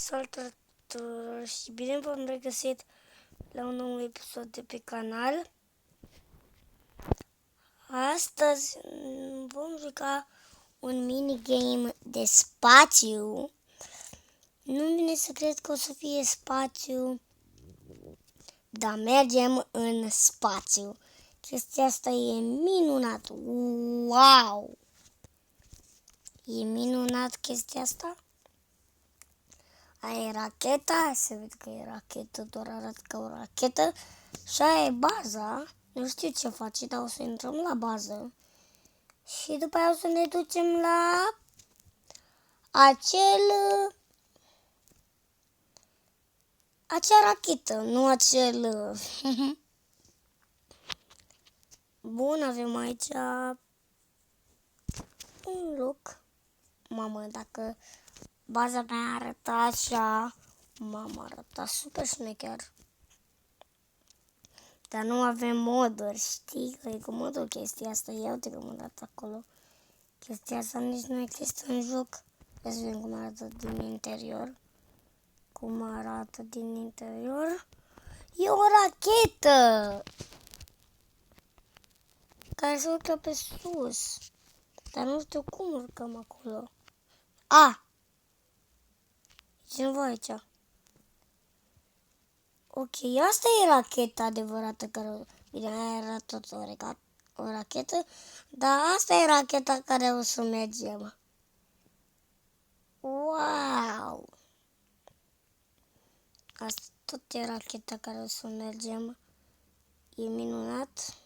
Salutare și bine v-am regăsit la un nou episod de pe canal. Astăzi vom juca un minigame de spațiu. Nu vine să cred că o să fie spațiu, dar mergem în spațiu. Chestia asta e minunat. Wow! E minunat chestia asta. Aia e racheta, se vede că e rachetă, doar arată ca o rachetă. Și aia e baza. Nu știu ce face, dar o să intrăm la bază. Și după aia o să ne ducem la acea rachetă, nu acel... Bun, avem aici un loc. Mamă, dacă baza mea arăta așa, mamă, arăta super șmecher. Dar nu avem moduri, știi? Că e cu modul chestia asta. Ia uite cum arată acolo. Chestia asta nici nu există în joc. Ia să vedem cum arată din interior. Cum arată din interior. E o rachetă! Care se urcă pe sus. Dar nu știu cum urcăm acolo. A! E cineva aici. Ok, asta e racheta adevărată care... Bine, aia era tot o rachetă, dar asta e racheta care o să mergem. Wow! Asta tot e racheta care o să mergem. E minunat.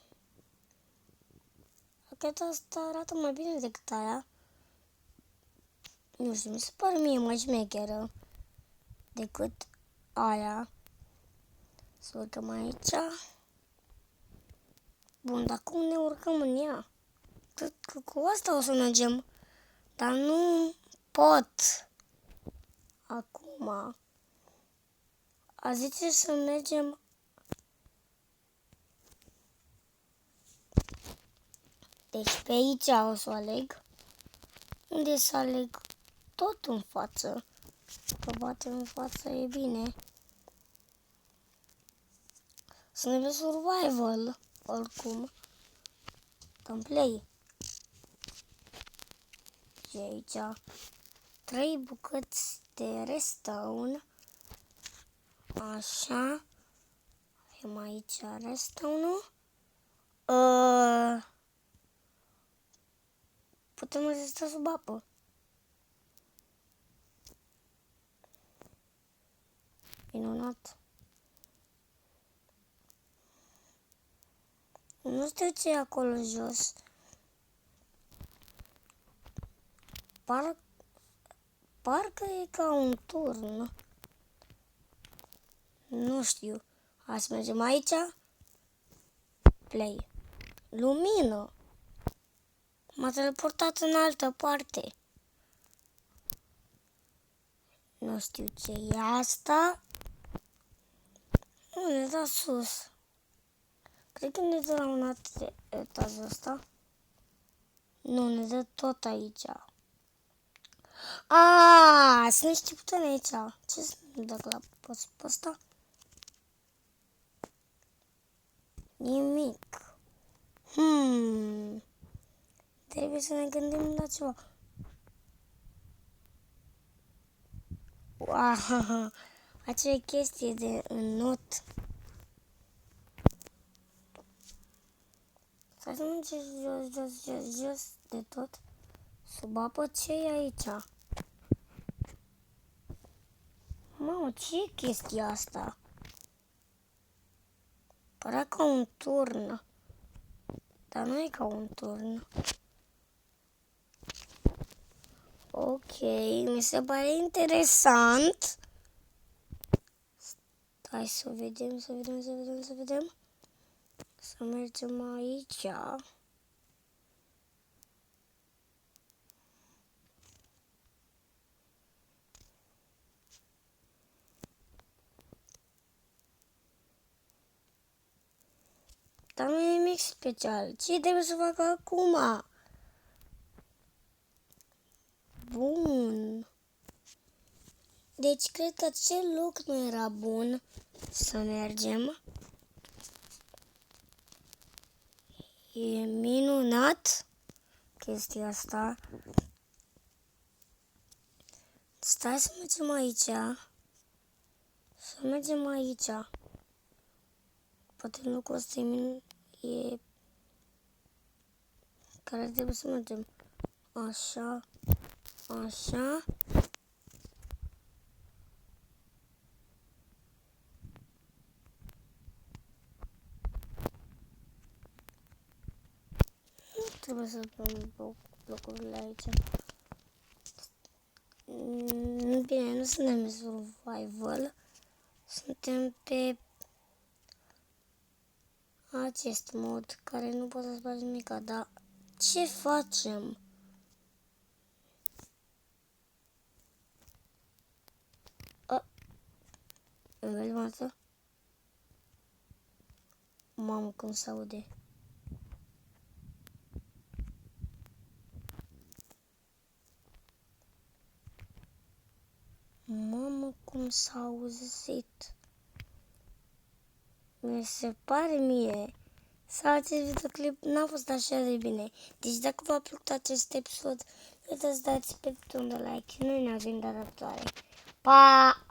Racheta asta arată mai bine decât aia. Nu știu, mi se pare mie mai șmecheră decât aia. Să urcăm aici. Bun, dar cum ne urcăm în ea? Cred că cu asta o să mergem. Dar nu pot. Acum. A zice să mergem. Deci pe aici o să aleg. Unde să aleg? Tot în față. Că bate în față e bine. Să ne vezi survival. Oricum. Dăm play. Și aici 3 bucăți de redstone. Așa. Avem aici redstone-ul. Putem rezista sub apă. Minunat. Nu știu ce e acolo jos. Parcă e ca un turn. Nu știu. Hai să mergem aici. Play. Lumină. M-a teleportat în altă parte. Nu știu ce e asta. Nu, ne dă sus. Cred că ne dă la un alt etajul ăsta. Nu, ne dă tot aici. Sunt niște butoane aici. Ce să nu dă la post pe ăsta? Nimic. Trebuie să ne gândim la ceva. Wow, acea chestie de not. Să mergem jos de tot. Sub apă, ce e aici? Mamă, ce e chestia asta? Părea ca un turn. Dar nu e ca un turn. Ok, mi se pare interesant. Hai să vedem. Să mergem aici. Dar nu e nimic special. Ce trebuie să fac acum? Bun. Deci cred că acel loc nu era bun să mergem. E minunat chestia asta. Stai să mergem aici. Să mergem aici. Poate locul ăsta e care trebuie să mergem. Așa. Așa. Nu trebuie să punem blocurile aici. Bine, nu suntem pe survival. Suntem pe acest mod care nu pot să faci nimic, dar ce facem? Vezi asta? Mamă, cum se aude. Mamă, cum s-a auzit. Mi se pare mie să acest videoclip n-a fost așa de bine. Deci dacă v-a plăcut acest episod, puteți dați pe butonul de like. Noi ne avem data viitoare. Pa!